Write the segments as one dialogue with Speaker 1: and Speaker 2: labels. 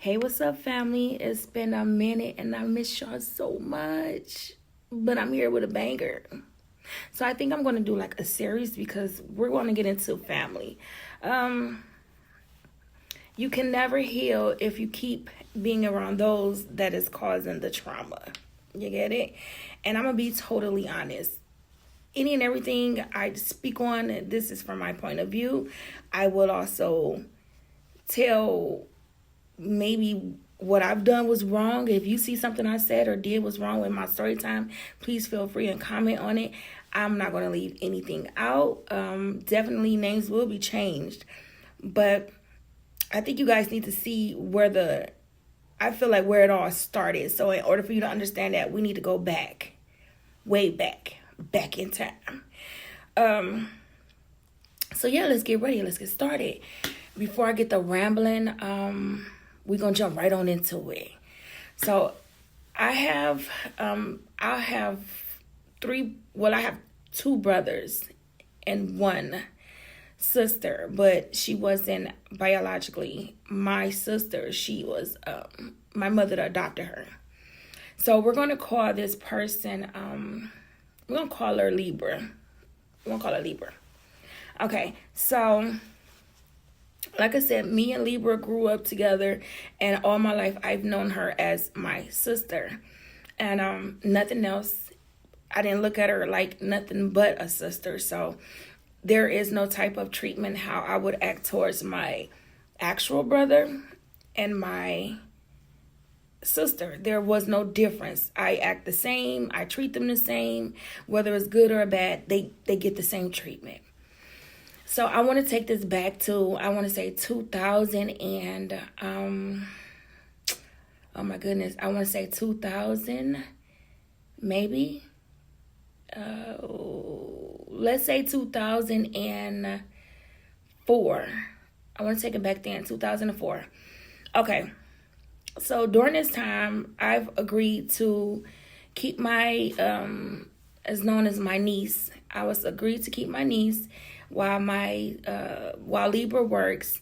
Speaker 1: Hey, what's up, family? It's been a minute and I miss y'all so much. But I'm here with a banger. So I think I'm going to do like a series because we're going to get into family. Um, you can never heal if you keep being around those that is causing the trauma. You get it? And I'm going to be totally honest. Any and everything I speak on, this is from my point of view. I will also tell maybe what I've done was wrong. If you see something I said or did was wrong with my story time, please feel free and comment on it. I'm not going to leave anything out. Definitely names will be changed. But I think you guys need to see I feel like where it all started. So in order for you to understand that, we need to go back, way back in time. So yeah, let's get ready. Let's get started. Before I get the rambling, we're gonna jump right on into it. So I have I have I have two brothers and one sister, but she wasn't biologically my sister. She was my mother that adopted her. So we're gonna call this person we're gonna call her Libra. We're gonna call her Libra. Okay, so like I said, me and Libra grew up together, and all my life I've known her as my sister, and nothing else. I didn't look at her like nothing but a sister. So there is no type of treatment how I would act towards my actual brother and my sister. There was no difference. I act the same. I treat them the same, whether it's good or bad. They get the same treatment. So I want to take this back to, I want to say 2000 and, oh my goodness, I want to say 2000, maybe, let's say 2004. I want to take it back then, 2004. Okay, so during this time, I've agreed to keep my, as known as my niece, I was agreed to keep my niece while Libra works.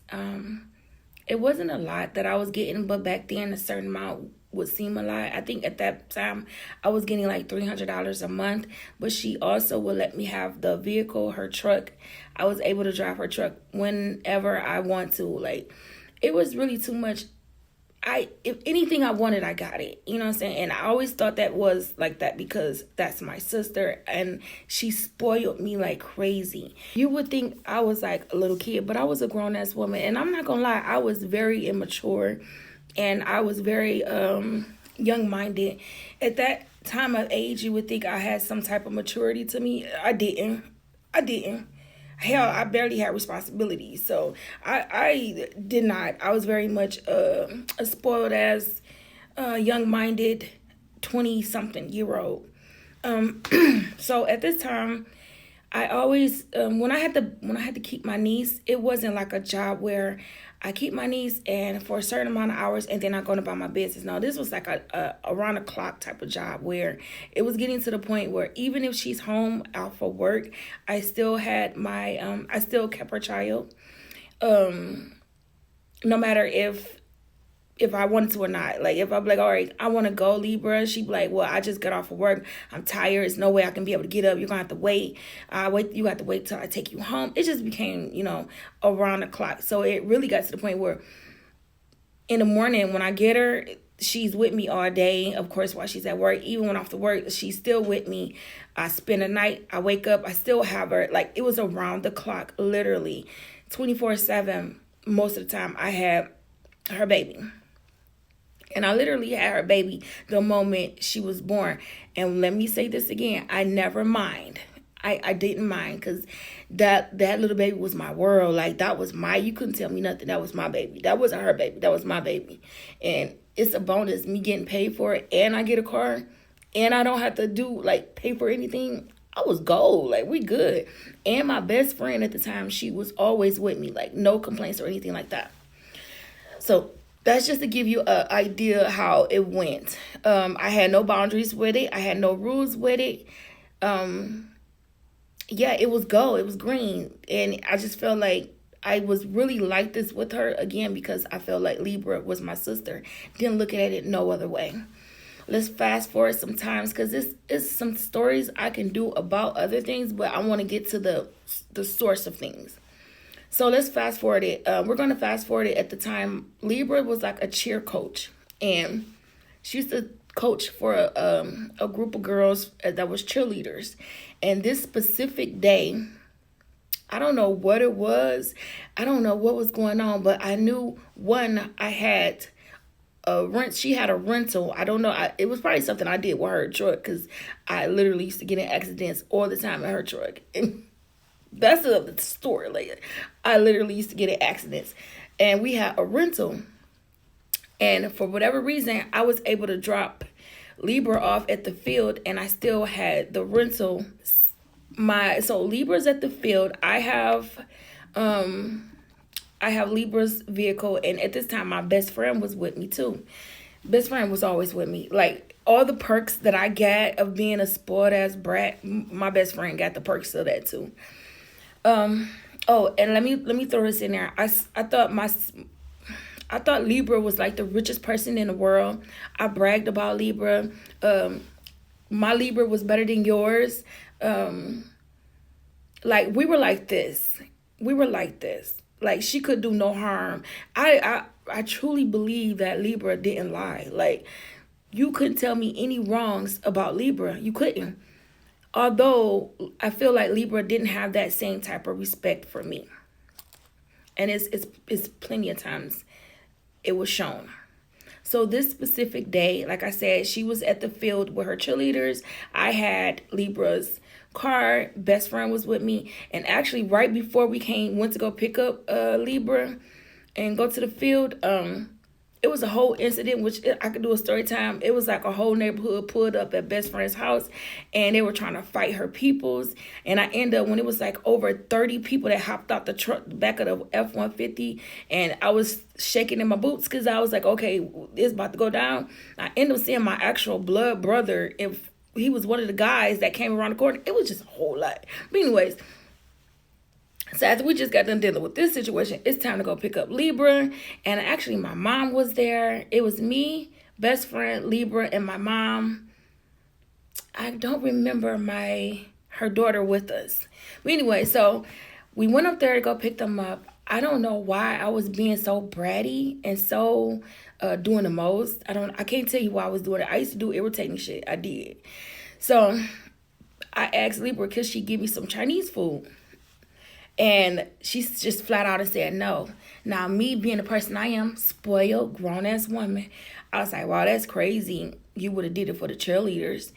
Speaker 1: It wasn't a lot that I was getting, but back then a certain amount would seem a lot. I think at that time I was getting like $300 a month, but she also would let me have the vehicle, her truck. I was able to drive her truck whenever I want to. Like, it was really too much. If anything I wanted, I got it. You know what I'm saying? And I always thought that was like that because that's my sister and she spoiled me like crazy. You would think I was like a little kid, but I was a grown-ass woman. And I'm not gonna lie, I was very immature and I was very young-minded. At that time of age, you would think I had some type of maturity to me. I didn't. Hell, I barely had responsibilities. So I did not. I was very much a spoiled as young-minded 20-something-year-old. So at this time, I always when I had to keep my niece, it wasn't like a job where I keep my niece and for a certain amount of hours and then I go about my business. No, this was like a around the clock type of job where it was getting to the point where even if she's home out for work, I still had I still kept her child. No matter if I wanted to or not. Like, if I'm like, all right, I want to go, Libra, she'd be like, well, I just got off of work. I'm tired. There's no way I can be able to get up. You're going to have to wait. You have to wait till I take you home. It just became, around the clock. So it really got to the point where in the morning when I get her, she's with me all day. Of course, while she's at work, even when off to work, she's still with me. I spend the night. I wake up. I still have her. Like, it was around the clock, literally 24/7. Most of the time I had her baby. And I literally had her baby the moment she was born. And let me say this again. I never mind. I didn't mind because that little baby was my world. Like, that was you couldn't tell me nothing. That was my baby. That wasn't her baby. That was my baby. And it's a bonus, me getting paid for it. And I get a car. And I don't have to pay for anything. I was gold. Like, we good. And my best friend at the time, she was always with me. Like, no complaints or anything like that. So that's just to give you an idea how it went. I had no boundaries with it. I had no rules with it. Yeah, it was gold. It was green. And I just felt like I was really like this with her again because I felt like Libra was my sister. Didn't look at it no other way. Let's fast forward sometimes because this is some stories I can do about other things, but I want to get to the source of things. So let's fast forward it. We're going to fast forward it. At the time, Libra was like a cheer coach, and she used to coach for a group of girls that was cheerleaders. And this specific day, I don't know what it was. I don't know what was going on, but I knew one, I had a rent. She had a rental. I don't know. It was probably something I did with her truck because I literally used to get in accidents all the time in her truck. And that's the story later. I literally used to get in accidents. And we had a rental. And for whatever reason, I was able to drop Libra off at the field, and I still had the rental. So Libra's at the field. I have Libra's vehicle, and at this time my best friend was with me too. Best friend was always with me. Like all the perks that I got of being a spoiled ass brat, my best friend got the perks of that too. Oh, and let me throw this in there. I thought Libra was like the richest person in the world. I bragged about Libra. My Libra was better than yours. Like we were like this. Like she could do no harm. I truly believe that Libra didn't lie. Like you couldn't tell me any wrongs about Libra. You couldn't. Although I feel like Libra didn't have that same type of respect for me. And it's plenty of times it was shown. So this specific day, like I said, she was at the field with her cheerleaders. I had Libra's car. Best friend was with me. And actually right before we went to go pick up Libra and go to the field, it was a whole incident, which I could do a story time. It was like a whole neighborhood pulled up at best friend's house, and they were trying to fight her peoples. And I ended up, when it was like over 30 people that hopped out the truck, back of the F-150, and I was shaking in my boots because I was like, okay, it's about to go down. I ended up seeing my actual blood brother. If he was one of the guys that came around the corner, it was just a whole lot. But anyways, so after we just got done dealing with this situation, it's time to go pick up Libra. And actually, my mom was there. It was me, best friend, Libra, and my mom. I don't remember her daughter with us. But anyway, so we went up there to go pick them up. I don't know why I was being so bratty and so doing the most. I can't tell you why I was doing it. I used to do irritating shit. I did. So I asked Libra, could she give me some Chinese food? And she just flat out said no. Now, me being the person I am, spoiled, grown-ass woman, I was like, wow, that's crazy. You would have did it for the cheerleaders.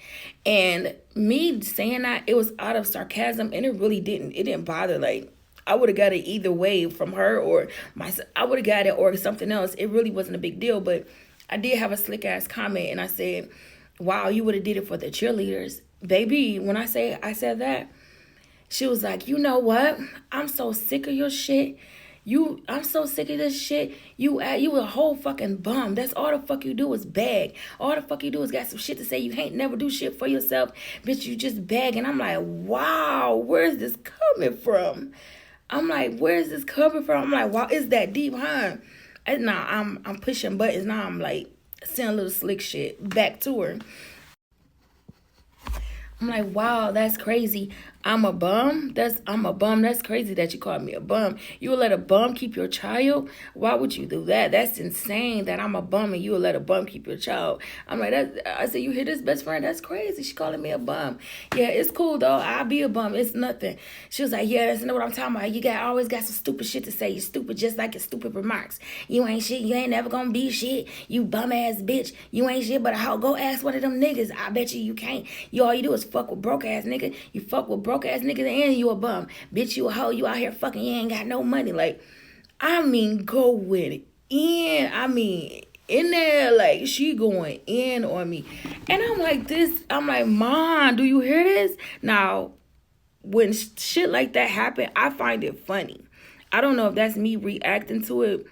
Speaker 1: And me saying that, it was out of sarcasm, and it didn't bother. Like, I would have got it either way from her or myself. I would have got it or something else. It really wasn't a big deal, but I did have a slick-ass comment, and I said, wow, you would have did it for the cheerleaders. Baby, when I said that, she was like, you know what? I'm so sick of your shit. I'm so sick of this shit. You a whole fucking bum. That's all the fuck you do is beg. All the fuck you do is got some shit to say. You ain't never do shit for yourself. Bitch, you just beg. And I'm like, wow, where's this coming from? I'm like, wow, it's that deep, huh? And now I'm pushing buttons. Now I'm like saying a little slick shit back to her. I'm like, wow, that's crazy. I'm a bum? That's crazy that you called me a bum. You would let a bum keep your child? Why would you do that? That's insane that I'm a bum and you would let a bum keep your child. I'm like, I said, you hear this, best friend? That's crazy. She calling me a bum. Yeah, it's cool, though. I'll be a bum. It's nothing. She was like, yeah, that's not what I'm talking about. You always got some stupid shit to say. You're stupid just like your stupid remarks. You ain't shit. You ain't never gonna be shit. You bum-ass bitch. You ain't shit but a hoe. Go ask one of them niggas. I bet you can't. All you do is fuck with broke-ass nigga. You fuck with broke-ass niggas and you a bum. Bitch, you a hoe. You out here fucking. You ain't got no money. Like, I mean, go with it. In there, like, she going in on me. And I'm like, Mom, do you hear this? Now, when shit like that happen, I find it funny. I don't know if that's me reacting to it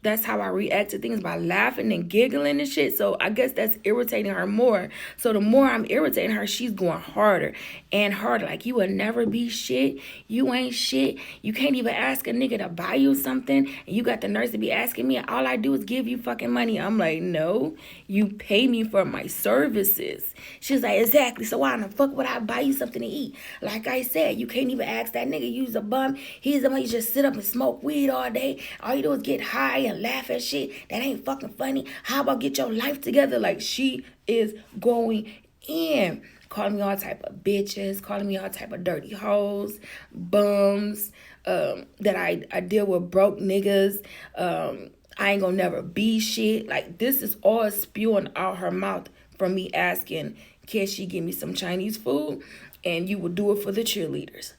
Speaker 1: that's how I react to things, by laughing and giggling and shit. So I guess that's irritating her more. So the more I'm irritating her, she's going harder and harder. Like, you will never be shit. You ain't shit. You can't even ask a nigga to buy you something. And you got the nerve to be asking me. All I do is give you fucking money. I'm like, no, you pay me for my services. She's like, exactly. So why the fuck would I buy you something to eat? Like I said, you can't even ask that nigga. You's a bum. He's the one you just sit up and smoke weed all day. All you do is get high and laugh at shit that ain't fucking funny. How about get your life together? Like, she is going in, calling me all type of bitches, calling me all type of dirty hoes, bums, that I deal with broke niggas. I ain't gonna never be shit. Like, this is all spewing out her mouth from me asking, can she give me some Chinese food? And you will do it for the cheerleaders.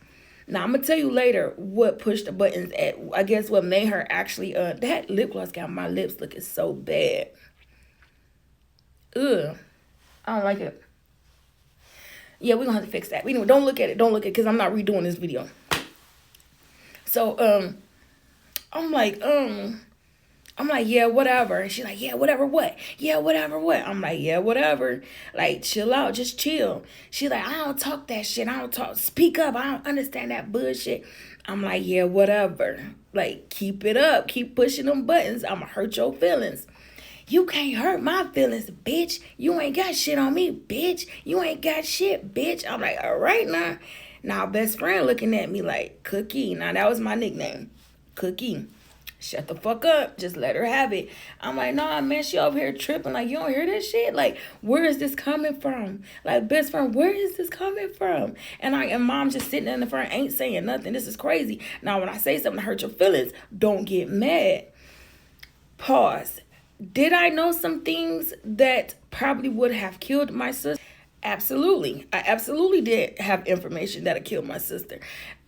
Speaker 1: Now, I'm going to tell you later what pushed the buttons at, I guess, what made her actually, that lip gloss got my lips looking so bad. Ugh. I don't like it. Yeah, we're going to have to fix that. Anyway, don't look at it. Don't look at it, because I'm not redoing this video. So, I'm like, yeah, whatever. And she's like, yeah, whatever what? Yeah, whatever what? I'm like, yeah, whatever. Like, chill out. Just chill. She's like, I don't talk that shit. I don't talk. Speak up. I don't understand that bullshit. I'm like, yeah, whatever. Like, keep it up. Keep pushing them buttons. I'm going to hurt your feelings. You can't hurt my feelings, bitch. You ain't got shit on me, bitch. You ain't got shit, bitch. I'm like, all right now. Now, best friend looking at me like, Cookie. Now, that was my nickname. Cookie. Shut the fuck up. Just let her have it. I'm like, nah, man, she over here tripping. Like, you don't hear this shit? Like, where is this coming from? Like, best friend, where is this coming from? And mom just sitting in the front, ain't saying nothing. This is crazy. Now, when I say something to hurt your feelings, don't get mad. Pause. Did I know some things that probably would have killed my sister? Absolutely. I absolutely did have information that would kill my sister.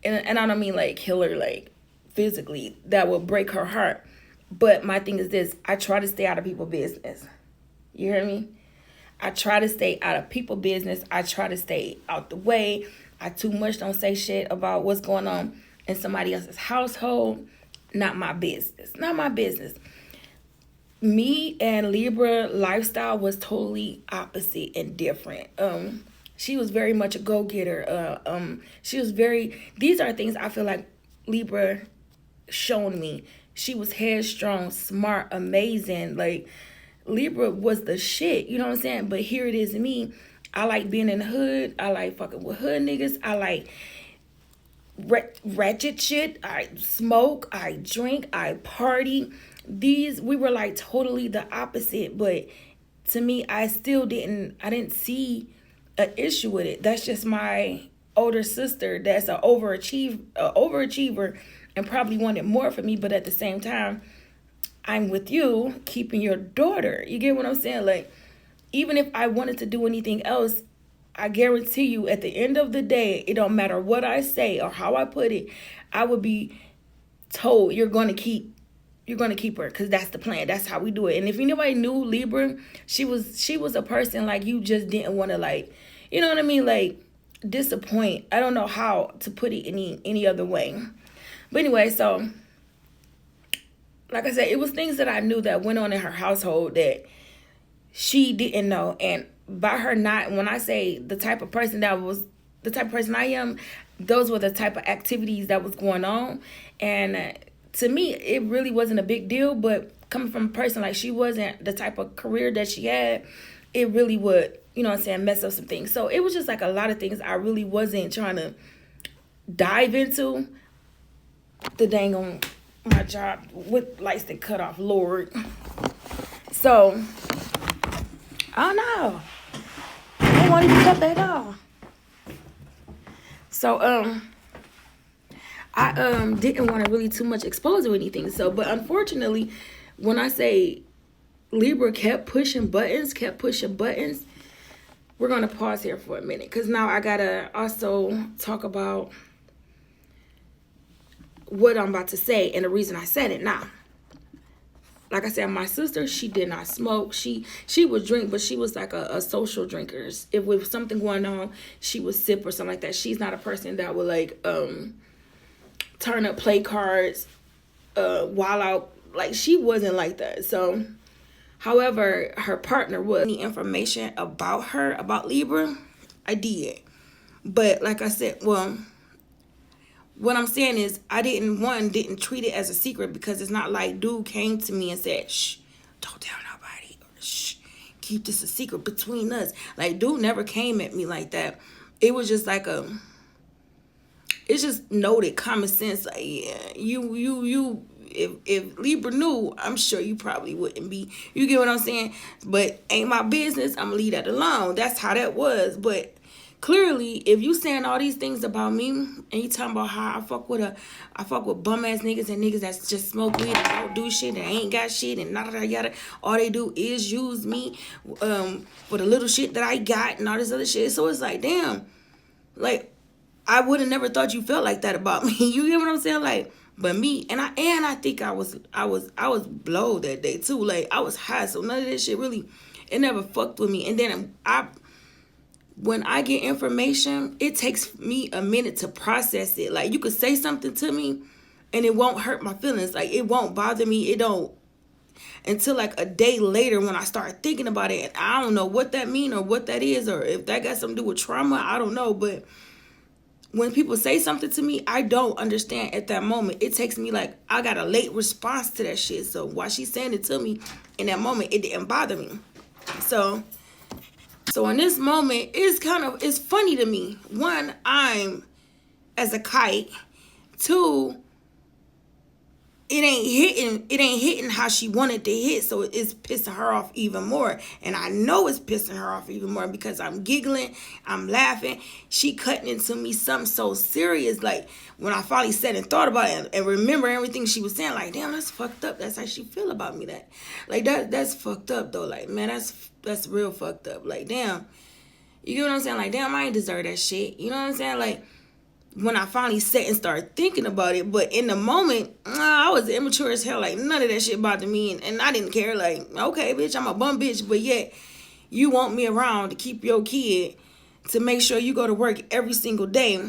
Speaker 1: And I don't mean like kill her, like, physically, that will break her heart. But my thing is this, I try to stay out of people's business. You hear me? I try to stay out of people's business. I try to stay out the way. I too much don't say shit about what's going on in somebody else's household. Not my business. Not my business. Me and Libra lifestyle was totally opposite and different. She was very much a go-getter. She was these are things I feel like Libra shown me. She was headstrong, smart, amazing. Like, Libra was the shit, you know what I'm saying? But here it is me. I like being in the hood. I like fucking with hood niggas. I like ratchet shit. I smoke, I drink, I party. We were like totally the opposite, but to me, I didn't see an issue with it. That's just my older sister that's an overachiever and probably wanted more from me, but at the same time, I'm with you keeping your daughter. You get what I'm saying? Like, even if I wanted to do anything else, I guarantee you at the end of the day, it don't matter what I say or how I put it, I would be told you're going to keep her, because that's the plan. That's how we do it. And if anybody knew Libra, she was a person like you just didn't want to, like, you know what I mean? Like, disappoint. I don't know how to put it any other way. But anyway, so like I said, it was things that I knew that went on in her household that she didn't know. And by her not, when I say the type of person I am, those were the type of activities that was going on. And to me, it really wasn't a big deal. But coming from a person like she wasn't the type of career that she had, it really would, you know what I'm saying, mess up some things. So it was just like a lot of things I really wasn't trying to dive into. The dang on my job with lights that cut off, Lord. So, I don't know. I don't want to cut that off. So, I didn't want to really too much expose or anything. So, but unfortunately, when I say Libra kept pushing buttons, we're going to pause here for a minute. Because now I got to also talk about what I'm about to say and the reason I said it. Now, like I said, my sister, she did not smoke. She would drink, but she was like a social drinker. If with something going on, she would sip or something like that. She's not a person that would like turn up play cards, while out Like, she wasn't like that. So, however, her partner was. Any information about her, about Libra, I did. But like I said, well, what I'm saying is I didn't treat it as a secret, because it's not like dude came to me and said, shh, don't tell nobody, or shh, keep this a secret between us. Like, dude never came at me like that. It was just like it's just noted common sense. Like, yeah, if Libra knew, I'm sure you probably wouldn't be. You get what I'm saying? But ain't my business. I'm gonna leave that alone. That's how that was. But clearly, if you saying all these things about me, and you talking about how I fuck with bum ass niggas and niggas that just smoke weed and don't do shit and ain't got shit and nada yada, all they do is use me for the little shit that I got and all this other shit. So it's like, damn, like, I would have never thought you felt like that about me. You get what I'm saying? Like, but me, and I think I was blowed that day too. Like, I was high, so none of this shit really, it never fucked with me. And then when I get information, it takes me a minute to process it. Like, you could say something to me and it won't hurt my feelings. Like, it won't bother me. It don't, until like a day later when I start thinking about it. And I don't know what that mean or what that is, or if that got something to do with trauma. I don't know. But when people say something to me, I don't understand at that moment. It takes me like, I got a late response to that shit. So while she's saying it to me in that moment, it didn't bother me. So in this moment, it's funny to me. One, I'm as a kite. Two, it ain't hitting how she wanted to hit, so it's pissing her off even more. And I know it's pissing her off even more because I'm giggling, I'm laughing. She cutting into me something so serious. Like, when I finally sat and thought about it and remember everything she was saying, like, damn, that's fucked up. That's how she feel about me. That's fucked up though. Like, man, that's real fucked up. Like, damn. You get what I'm saying? Like, damn, I ain't deserve that shit. You know what I'm saying? Like, when I finally sat and started thinking about it. But in the moment, I was immature as hell. Like, none of that shit bothered me. And I didn't care. Like, okay, bitch, I'm a bum bitch. But yet, you want me around to keep your kid, to make sure you go to work every single day.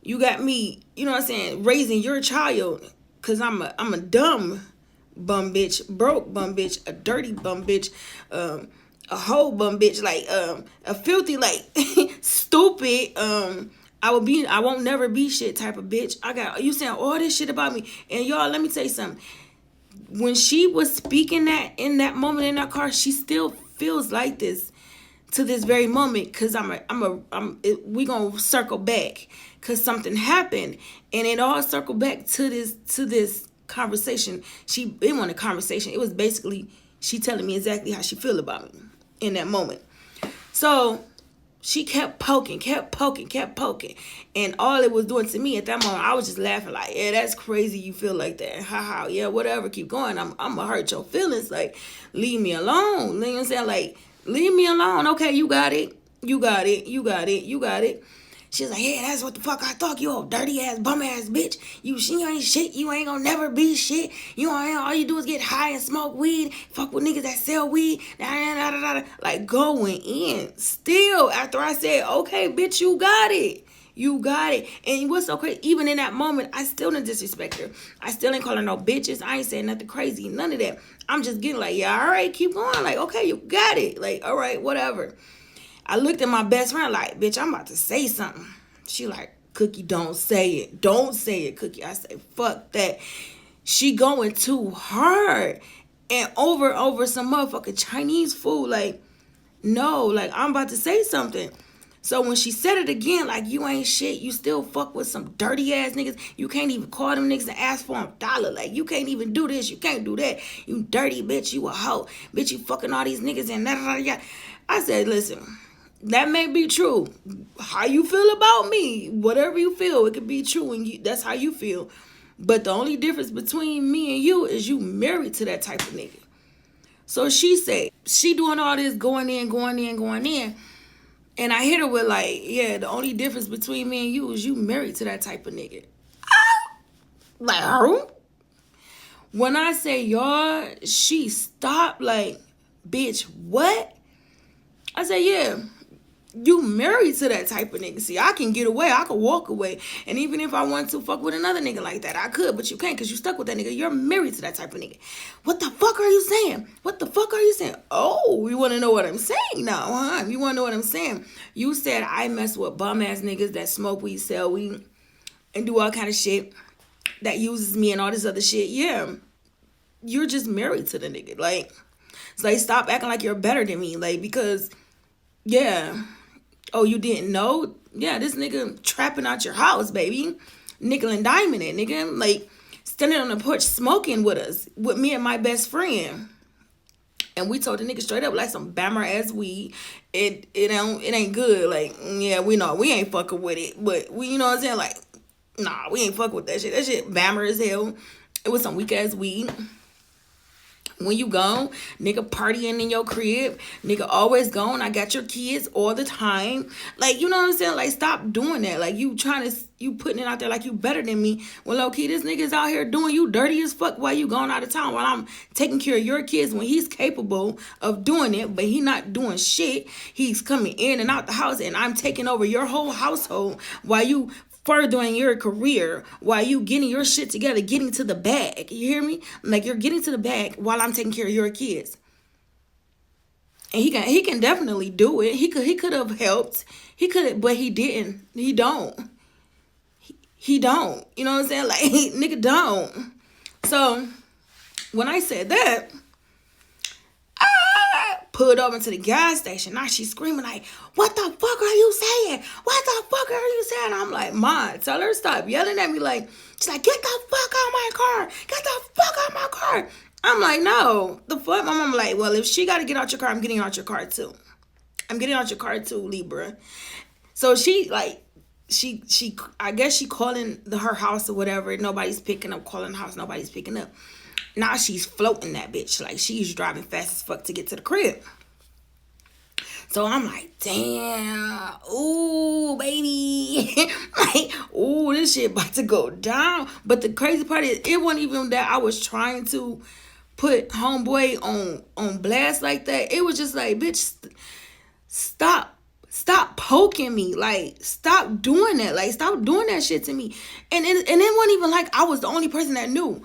Speaker 1: You got me, you know what I'm saying, raising your child. Because I'm a dumb bum bitch, broke bum bitch, a dirty bum bitch, a whole bum bitch, like, a filthy, like, stupid, I won't never be shit type of bitch. You saying all this shit about me. And y'all, let me tell you something. When she was speaking that in that moment in that car, she still feels like this to this very moment. Cause we gonna circle back. Cause something happened. And it all circled back to this conversation. It wasn't a conversation. It was basically she telling me exactly how she feel about me in that moment. So she kept poking. And all it was doing to me at that moment, I was just laughing like, yeah, that's crazy you feel like that. Ha, yeah, whatever, keep going. I'm going to hurt your feelings. Like, leave me alone. You know what I'm saying? Like, leave me alone. Okay, you got it. She's like, yeah, that's what the fuck I thought. You old dirty ass, bum ass bitch. You ain't shit. You ain't gonna never be shit. All you do is get high and smoke weed. Fuck with niggas that sell weed. Like, going in. Still, after I said, okay, bitch, you got it. And what's so crazy, even in that moment, I still didn't disrespect her. I still ain't calling her no bitches. I ain't saying nothing crazy. None of that. I'm just getting like, yeah, all right, keep going. Like, okay, you got it. Like, all right, whatever. I looked at my best friend like, bitch, I'm about to say something. She like, Cookie, don't say it. Don't say it, Cookie. I say, fuck that. She going too hard. And over some motherfucking Chinese food. Like, no, like, I'm about to say something. So when she said it again, like, you ain't shit. You still fuck with some dirty ass niggas. You can't even call them niggas and ask for $1. Like, you can't even do this. You can't do that. You dirty bitch. You a hoe. Bitch, you fucking all these niggas and that. I said, listen. That may be true. How you feel about me, whatever you feel, it could be true, and that's how you feel. But the only difference between me and you is you married to that type of nigga. So she said, she doing all this going in. And I hit her with like, yeah, the only difference between me and you is you married to that type of nigga. Like, who? When I say y'all, she stopped like, bitch, what? I said, yeah. You married to that type of nigga. See, I can get away. I can walk away. And even if I want to fuck with another nigga like that, I could. But you can't because you stuck with that nigga. You're married to that type of nigga. What the fuck are you saying? What the fuck are you saying? Oh, you want to know what I'm saying now, huh? You want to know what I'm saying? You said I mess with bum-ass niggas that smoke weed, sell weed, and do all kind of shit that uses me and all this other shit. Yeah. You're just married to the nigga. Like, it's like, stop acting like you're better than me. Like, because, yeah. Oh, you didn't know? Yeah, this nigga trapping out your house, baby. Nickel and diamond it, nigga. Like, standing on the porch smoking with us. With me and my best friend. And we told the nigga straight up, like some bammer ass weed. It ain't good. Like, yeah, we know. We ain't fucking with it. But, we, you know what I'm saying? Like, nah, we ain't fucking with that shit. That shit bammer as hell. It was some weak ass weed. When you gone, nigga partying in your crib, nigga always gone. I got your kids all the time. Like, you know what I'm saying? Like, stop doing that. Like, you putting it out there like you better than me. Well, low key, this nigga's out here doing you dirty as fuck while you going out of town while I'm taking care of your kids when he's capable of doing it, but he not doing shit. He's coming in and out the house and I'm taking over your whole household while you furthering your career, while you getting your shit together, getting to the bag. You hear me? Like, you're getting to the bag while I'm taking care of your kids. And he can definitely do it. He could have helped. He could, but he didn't. He don't. He don't. You know what I'm saying? Like, nigga don't. So when I said that, pulled over to the gas station. Now she's screaming like, what the fuck are you saying? What the fuck are you saying? I'm like, Ma, tell her to stop yelling at me. Like, she's like, get the fuck out of my car. Get the fuck out of my car. I'm like, no. The fuck? My mom like, well, if she got to get out your car, I'm getting out your car too. I'm getting out your car too, Libra. So she like, she I guess she calling her house or whatever. Nobody's picking up. Calling the house. Nobody's picking up. Now she's floating that bitch. Like, she's driving fast as fuck to get to the crib. So I'm like, damn. Ooh, baby. Like, ooh, this shit about to go down. But the crazy part is, it wasn't even that I was trying to put homeboy on blast like that. It was just like, bitch, stop poking me. Like, stop doing that. Like, stop doing that shit to me. And it wasn't even like I was the only person that knew.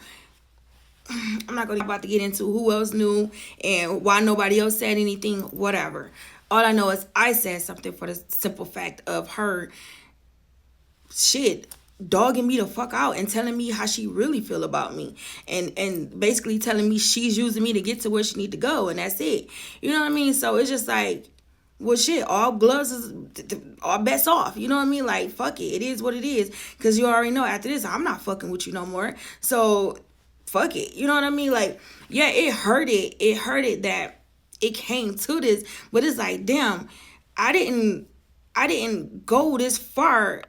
Speaker 1: I'm not going to about to get into who else knew and why nobody else said anything, whatever. All I know is I said something for the simple fact of her dogging me the fuck out and telling me how she really feel about me. And basically telling me she's using me to get to where she need to go. And that's it. You know what I mean? So it's just like, well, shit, all gloves is, all bets off. You know what I mean? Like, fuck it. It is what it is. Because you already know after this, I'm not fucking with you no more. So fuck it. You know what I mean? Like, yeah, it hurted. It hurted that it came to this. But it's like, damn, I didn't go this far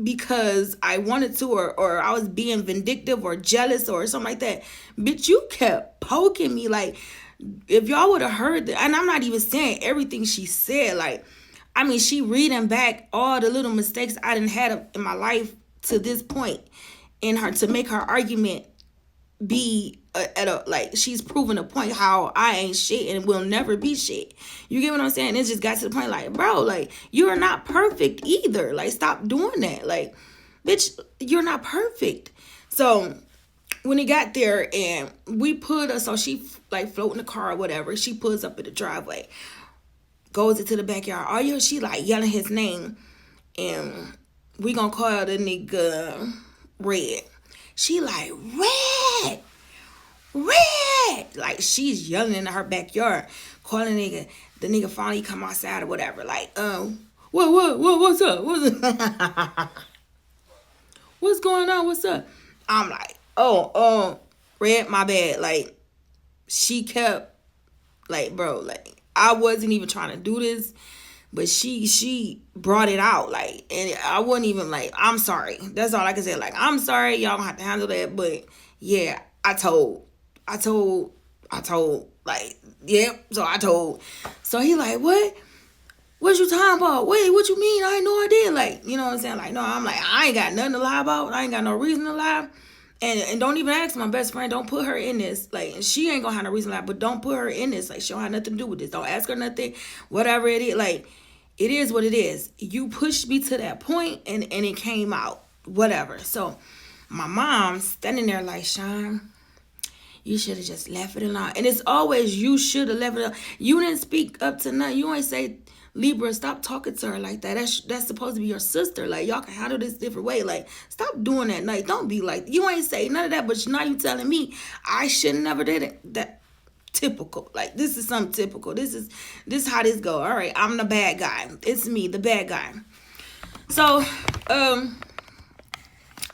Speaker 1: because I wanted to or I was being vindictive or jealous or something like that. Bitch, you kept poking me. Like, if y'all would have heard that, and I'm not even saying everything she said. Like, I mean, she reading back all the little mistakes I done had in my life to this point in her to make her argument be like, she's proving a point how I ain't shit and will never be shit. You get what I'm saying? It just got to the point like, bro, like, you are not perfect either. Like, stop doing that. Like, bitch, you're not perfect. So when it got there and we put her, so she like floating the car or whatever, she pulls up in the driveway, goes into the backyard. All you, she like yelling his name, and we gonna call the nigga Red. She like, Red, like she's yelling in her backyard, calling the nigga finally come outside or whatever. Like, what's up? What's going on? What's up? I'm like, Red, my bad. Like, she kept, like, bro, like, I wasn't even trying to do this, but she brought it out, like, and I wasn't even like, I'm sorry. That's all I can say. Like, I'm sorry, y'all gonna have to handle that, but yeah, I told, like, yep, so I told. So he like, what you talking about? Wait, what you mean? I ain't know I did. Like, you know what I'm saying? Like, no, I'm like, I ain't got nothing to lie about. I ain't got no reason to lie. And don't even ask my best friend. Don't put her in this. Like, she ain't gonna have no reason to lie, but don't put her in this. Like, she don't have nothing to do with this. Don't ask her nothing. Whatever it is. Like, it is what it is. You pushed me to that point and it came out. Whatever. So my mom's standing there like, Sean, you should have just left it alone. And it's always you should have left it alone. You didn't speak up to nothing. You ain't say, Libra, stop talking to her like that. That's supposed to be your sister. Like, y'all can handle this different way. Like, stop doing that. Like, don't be like, you ain't say none of that, but now you telling me I should never did it. That typical. Like, this is something typical. This is how this go. All right, I'm the bad guy. It's me, the bad guy. So,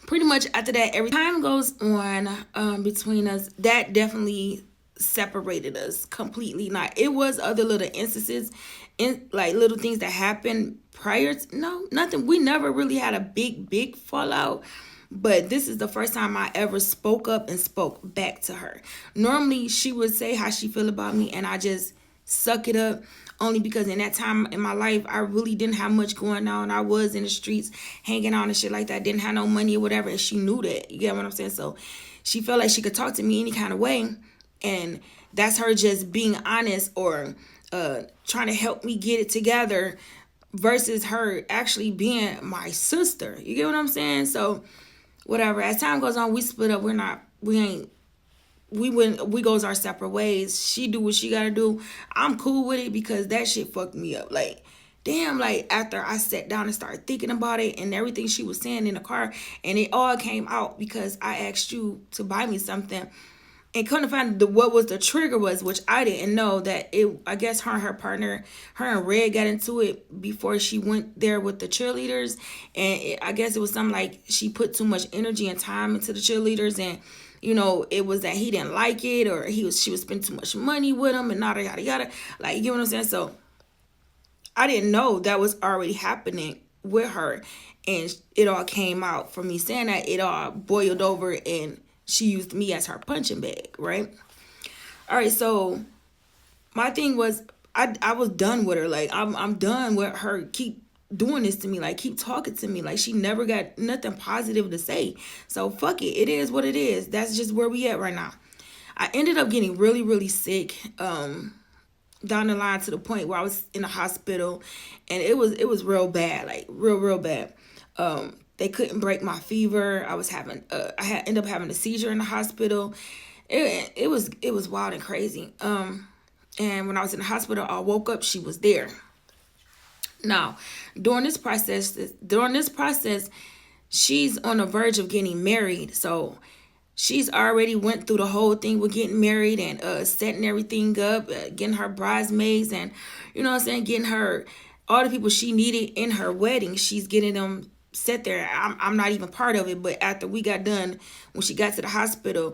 Speaker 1: pretty much after that, every time goes on between us, that definitely separated us completely. Not, it was other little instances, in like little things that happened prior to, no, nothing. We never really had a big fallout, but this is the first time I ever spoke up and spoke back to her. Normally she would say how she feel about me and I just suck it up, only because in that time in my life I really didn't have much going on. I was in the streets hanging out and shit like that, didn't have no money or whatever, and she knew that. You get what I'm saying? So she felt like she could talk to me any kind of way, and that's her just being honest or trying to help me get it together versus her actually being my sister. You get what I'm saying? So whatever, as time goes on, we split up. We goes our separate ways. She do what she gotta do. I'm cool with it because that shit fucked me up. Like, damn, like after I sat down and started thinking about it and everything she was saying in the car, and it all came out because I asked you to buy me something. And couldn't find what was the trigger was, which I didn't know that it. I guess her and her partner, her and Red, got into it before she went there with the cheerleaders, and I guess it was something like she put too much energy and time into the cheerleaders, and it was that he didn't like it, or she was spending too much money with him, and yada yada yada. Like, you know what I'm saying? So I didn't know that was already happening with her, and it all came out from me saying that. It all boiled over and she used me as her punching bag, right? All right, so my thing was, I was done with her. Like, I'm done with her keep doing this to me, like keep talking to me. Like, she never got nothing positive to say. So fuck it. It is what it is. That's just where we at right now. I ended up getting really, really sick down the line to the point where I was in the hospital, and it was real bad, like real bad. They couldn't break my fever. I ended up having a seizure in the hospital. It was wild and crazy. And when I was in the hospital, I woke up, she was there. Now, during this process, she's on the verge of getting married. So she's already went through the whole thing with getting married and setting everything up, getting her bridesmaids, and you know what I'm saying, getting her all the people she needed in her wedding. She's getting them set there. I'm not even part of it, but after we got done, when she got to the hospital,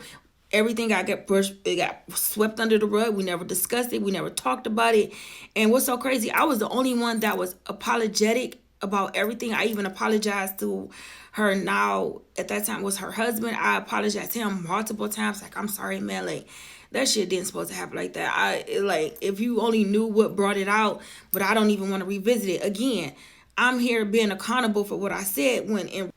Speaker 1: everything it got swept under the rug. We never discussed it. We never talked about it. And what's so crazy, I was the only one that was apologetic about everything. I even apologized to her now. At that time, was her husband. I apologized to him multiple times. Like, I'm sorry, man. Like, that shit didn't supposed to happen like that. If you only knew what brought it out, but I don't even want to revisit it again. I'm here being accountable for what I said, when in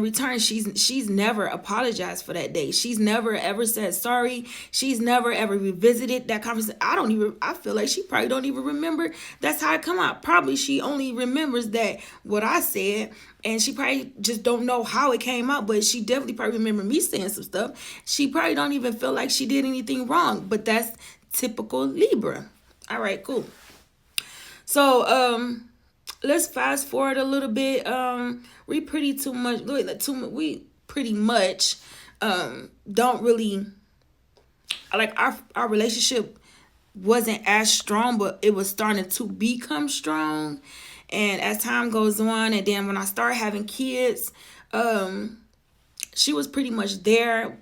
Speaker 1: return she's never apologized for that day. She's never ever said sorry. She's never ever revisited that conversation. I feel like she probably don't even remember that's how it come out. Probably she only remembers that what I said, and she probably just don't know how it came out, but she definitely probably remember me saying some stuff. She probably don't even feel like she did anything wrong, but that's typical Libra. All right, cool. So let's fast forward a little bit. We pretty much don't really, like, our relationship wasn't as strong, but it was starting to become strong. And as time goes on, and then when I started having kids, she was pretty much there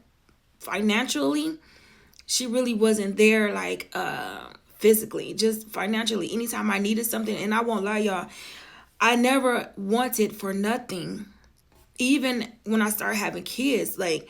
Speaker 1: financially. She really wasn't there, like, physically, just financially. Anytime I needed something, and I won't lie, y'all, I never wanted for nothing. Even when I started having kids, like,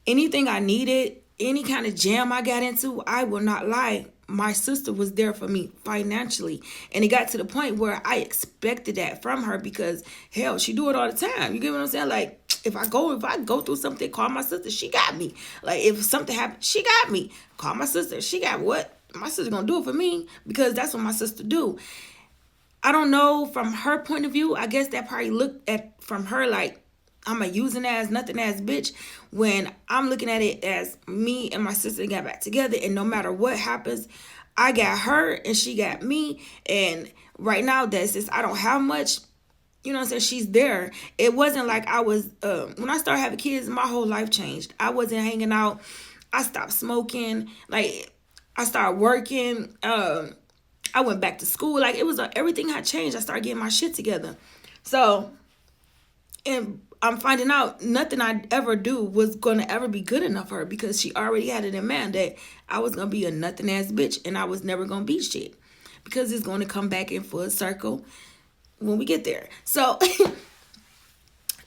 Speaker 1: anything I needed, any kind of jam I got into, I will not lie, my sister was there for me financially. And it got to the point where I expected that from her, because hell, she do it all the time. You get what I'm saying? Like, if I go through something, call my sister, she got me. Like, if something happened, she got me. Call my sister, she got what? My sister gonna do it for me, because that's what my sister do. I don't know, from her point of view, I guess that probably looked at from her like I'm a using ass, nothing ass bitch. When I'm looking at it as me and my sister got back together, and no matter what happens, I got her and she got me. And right now, that's just, I don't have much. You know what I'm saying? She's there. It wasn't like I was, when I started having kids, my whole life changed. I wasn't hanging out. I stopped smoking. Like, I started working. I went back to school. Like, it was, everything had changed. I started getting my shit together. So, and I'm finding out nothing I'd ever do was going to ever be good enough for her, because she already had it in mind that I was going to be a nothing ass bitch and I was never going to be shit, because it's going to come back in full circle when we get there. So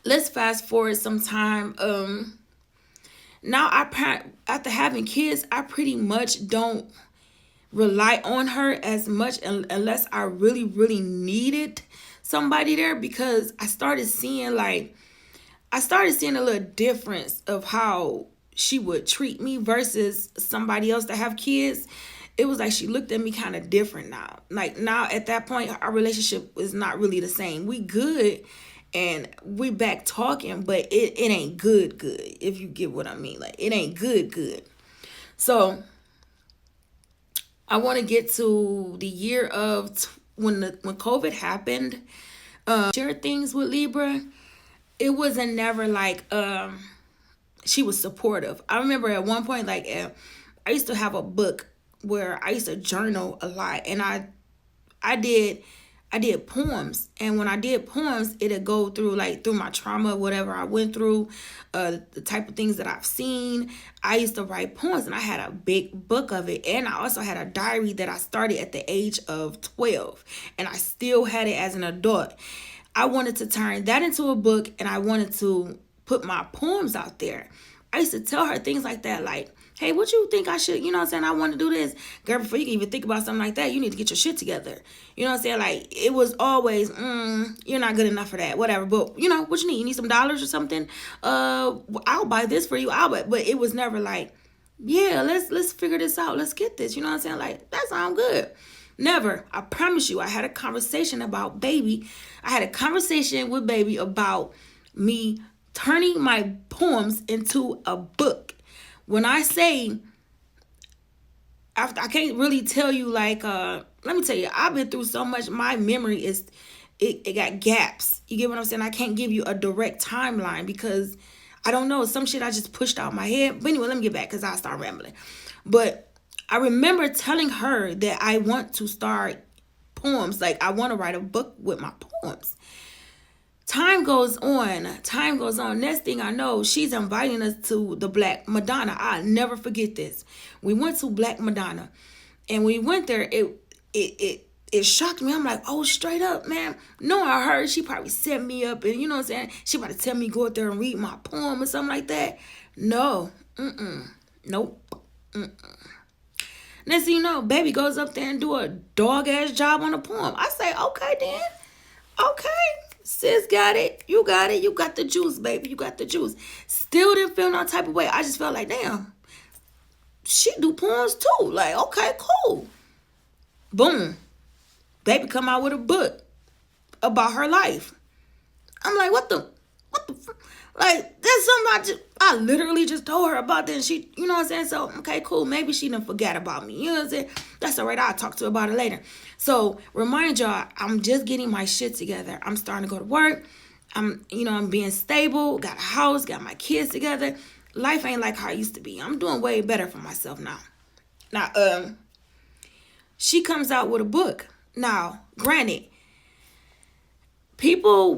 Speaker 1: let's fast forward some time. Now after having kids, I pretty much don't rely on her as much unless I really, really needed somebody there, because I started seeing a little difference of how she would treat me versus somebody else that have kids. It was like she looked at me kind of different now. Like, now at that point, our relationship is not really the same. We good and we back talking, but it ain't good, if you get what I mean. Like, it ain't good. So I want to get to the year of when COVID happened. Share things with Libra. It wasn't never like she was supportive. I remember at one point, like, I used to have a book where I used to journal a lot, and I did poems, and when I did poems, it'd go through my trauma, whatever I went through, the type of things that I've seen. I used to write poems, and I had a big book of it, and I also had a diary that I started at the age of 12, and I still had it as an adult. I wanted to turn that into a book, and I wanted to put my poems out there. I used to tell her things like that, like, hey, what you think I should, you know what I'm saying? I want to do this. Girl, before you can even think about something like that, you need to get your shit together. You know what I'm saying? Like, it was always, you're not good enough for that, whatever. But, you know, what you need? You need some dollars or something? I'll buy this for you. But it was never like, yeah, let's figure this out. Let's get this. You know what I'm saying? Like, that sounds good. Never. I promise you, I had a conversation about baby. I had a conversation with baby about me turning my poems into a book. When I say, after, I can't really tell you, like, let me tell you, I've been through so much. My memory is, it got gaps. You get what I'm saying? I can't give you a direct timeline because I don't know. Some shit I just pushed out my head. But anyway, let me get back because I'll start rambling. But I remember telling her that I want to start poems. Like, I want to write a book with my poems. Time goes on. Next thing I know, she's inviting us to the Black Madonna. I'll never forget this. We went to Black Madonna, and when we went there, it shocked me. I'm like, oh, straight up, man. Knowing her, she probably set me up, and you know what I'm saying? She about to tell me go out there and read my poem or something like that. No. Nope. Next thing you know, baby goes up there and do a dog-ass job on a poem. I say, okay, then. Okay. Sis got it. You got it. You got the juice, baby. You got the juice. Still didn't feel no type of way. I just felt like, damn, she do poems too. Like, okay, cool. Boom. Baby come out with a book about her life. I'm like, what the like, that's something I literally just told her about that, and she, you know what I'm saying? So, okay, cool. Maybe she didn't forget about me. You know what I'm saying? That's all right. I'll talk to her about it later. So, remind y'all, I'm just getting my shit together. I'm starting to go to work. I'm being stable. Got a house. Got my kids together. Life ain't like how it used to be. I'm doing way better for myself now. Now, she comes out with a book. Now, granted, people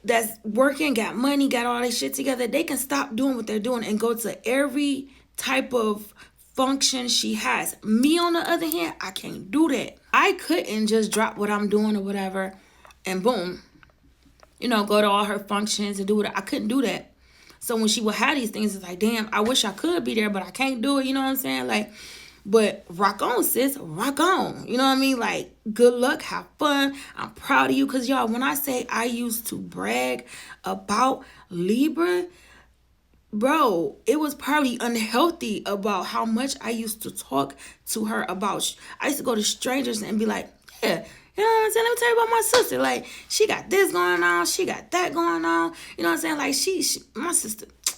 Speaker 1: that's working, got money, got all that shit together, they can stop doing what they're doing and go to every type of function she has. Me, on the other hand, I can't do that. I couldn't just drop what I'm doing or whatever and boom, go to all her functions and do it. I couldn't do that. So when she would have these things, it's like, damn, I wish I could be there, but I can't do it. You know what I'm saying? Like, but rock on, sis. Rock on. You know what I mean? Like, good luck. Have fun. I'm proud of you. Because, y'all, when I say I used to brag about Libra, bro, it was probably unhealthy about how much I used to talk to her about. I used to go to strangers and be like, Yeah. You know what I'm saying? Let me tell you about my sister. Like, she got this going on. She got that going on. You know what I'm saying? Like,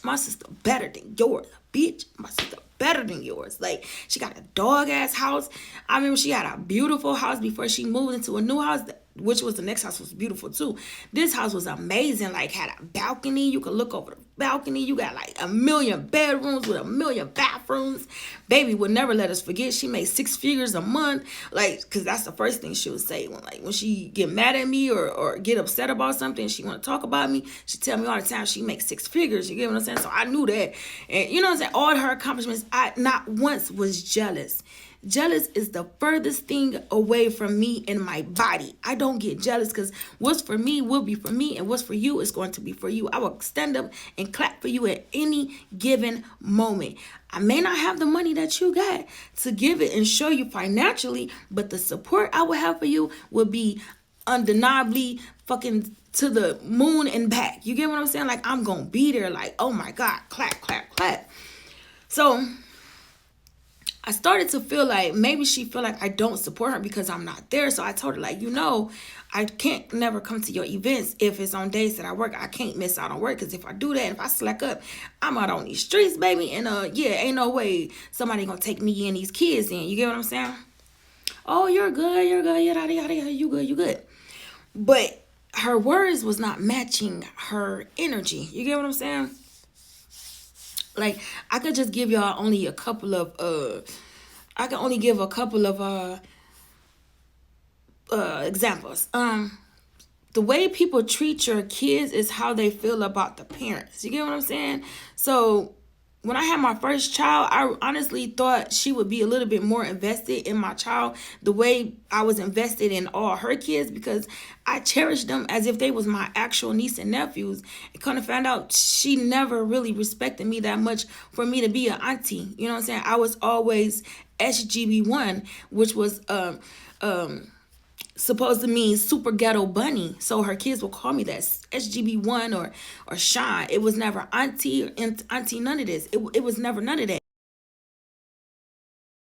Speaker 1: my sister better than yours, bitch. My sister better than yours. Like, she got a dog ass house. I remember she had a beautiful house before she moved into a new house, which was the next house was beautiful too. This house was amazing. Like, had a balcony. You could look over the balcony. You got like 1,000,000 bedrooms with 1,000,000 bathrooms. Baby would never let us forget. She made 6 figures a month. Like, cause that's the first thing she would say when she get mad at me or get upset about something. She want to talk about me. She tell me all the time she makes 6 figures. You get what I'm saying? So I knew that, and you know what I'm saying. All her accomplishments, I not once was jealous. Jealous is the furthest thing away from me in my body. I don't get jealous because what's for me will be for me, and what's for you is going to be for you. I will stand up and clap for you at any given moment. I may not have the money that you got to give it and show you financially, but the support I will have for you will be undeniably fucking to the moon and back. You get what I'm saying? Like, I'm going to be there like, oh my God, clap, clap, clap. So I started to feel like maybe she feel like I don't support her because I'm not there. So I told her, like, I can't never come to your events if it's on days that I work. I can't miss out on work because if I do that, if I slack up, I'm out on these streets, baby. And ain't no way somebody gonna take me and these kids in. You get what I'm saying? Oh, you're good, yada yada yada. You good. But her words was not matching her energy. You get what I'm saying? Like, I could just give y'all only a couple of I can only give a couple of examples. The way people treat your kids is how they feel about the parents. You get what I'm saying? So when I had my first child, I honestly thought she would be a little bit more invested in my child the way I was invested in all her kids, because I cherished them as if they was my actual niece and nephews. And kind of found out she never really respected me that much for me to be an auntie. You know what I'm saying? I was always SGB1, which was supposed to mean super ghetto bunny. So her kids will call me that, SGB1 or Sean. It was never auntie, none of this. It was never none of that.